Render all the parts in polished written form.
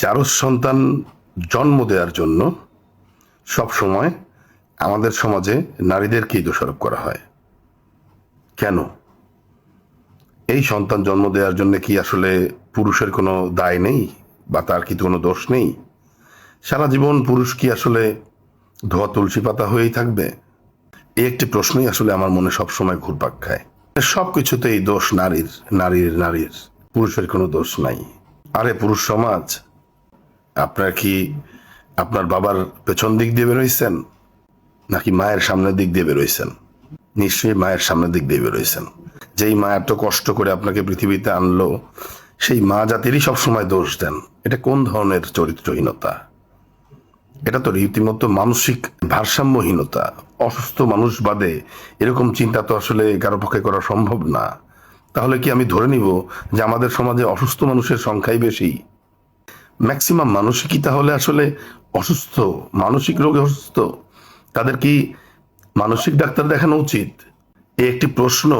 চারজ সন্তান জন্ম দেওয়ার জন্য সব সময় আমাদের সমাজে নারীদেরকেই দোষারোপ করা হয়। কেন? এই সন্তান জন্ম দেওয়ার জন্য কি আসলে পুরুষের কোনো দায় নেই বা তার কি কোনো দোষ নেই? সারা জীবন পুরুষ কি আসলে ধোয়া তুলসী পাতা হয়েই থাকবে? এই একটি প্রশ্নই আসলে আমার মনে সবসময় ঘুরপাক খায়। সব কিছুতেই দোষ নারীর, নারীর নারীর, পুরুষের কোনো দোষ নাই। আরে পুরুষ সমাজ, আপনার কি আপনার বাবার পেছন দিক দিয়ে বেরোইছেন নাকি মায়ের সামনের দিক দিয়ে বেরোইছেন? নিশ্চয়ই মায়ের সামনের দিক দিয়ে বেরোইছেন। যেই মা এত কষ্ট করে আপনাকে পৃথিবীতে আনলো, সেই মা জাতিরই সবসময় দোষ দেন। এটা কোন ধরনের চরিত্রহীনতা? এটা তো রীতিমতো মানসিক ভারসাম্যহীনতা। অসুস্থ মানুষ বাদে এরকম চিন্তা তো আসলে কারো পক্ষে করা সম্ভব না। তাহলে কি আমি ধরে নিব যে আমাদের সমাজে অসুস্থ মানুষের সংখ্যাই বেশি? ম্যাক্সিমাম মানুষই কি তাহলে আসলে অসুস্থ, মানসিক রোগে অসুস্থ? তাদের কি মানসিক ডাক্তার দেখানো উচিত? এই একটি প্রশ্ন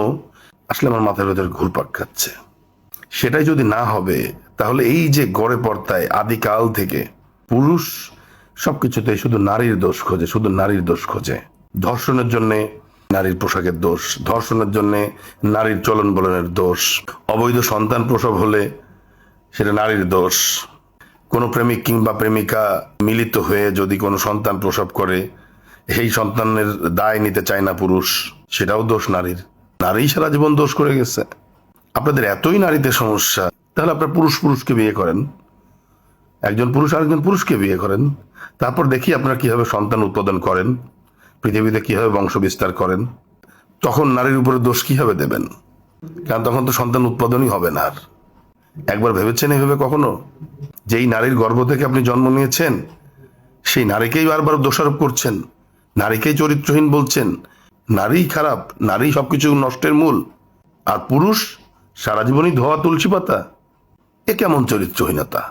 আসলে আমার মাথার ভেতরে ঘুরপাক খাচ্ছে। সেটাই যদি না হবে, তাহলে এই যে গড়ে পর্তায় আদিকাল থেকে পুরুষ সবকিছুতেই শুধু নারীর দোষ খোঁজে, শুধু নারীর দোষ খোঁজে। ধর্ষণের জন্যে নারীর পোশাকের দোষ, ধর্ষণের জন্যে নারীর চলন বলনের দোষ, অবৈধ সন্তান প্রসব হলে সেটা নারীর দোষ, কোনো প্রেমিক কিংবা প্রেমিকা মিলিত হয়ে যদি কোনো সন্তান প্রসব করে, সেই সন্তানের দায় নিতে চায় না পুরুষ, সেটাও দোষ নারীর। নারী সারা জীবন দোষ করে গেছে। আপনাদের এতই নারীতে সমস্যা, তাহলে আপনার পুরুষ পুরুষকে বিয়ে করেন, একজন পুরুষ আরেকজন পুরুষকে বিয়ে করেন, তারপর দেখি আপনারা কিভাবে সন্তান উৎপাদন করেন, পৃথিবীতে কিভাবে বংশ বিস্তার করেন। তখন নারীর উপরে দোষ কিভাবে দেবেন? কারণ তখন তো সন্তান উৎপাদনই হবে না আর। একবার ভেবেছেন এভাবে কখনো? যেই নারীর গর্ভ থেকে আপনি জন্ম নিয়েছেন, সেই নারীকেই বারবার দোষারোপ করছেন, নারীকেই চরিত্রহীন বলছেন, নারী খারাপ, নারী সবকিছু নষ্টের মূল, আর পুরুষ সারা জীবনই ধোয়া তুলসী পাতা। এ কেমন চরিত্রহীনতা?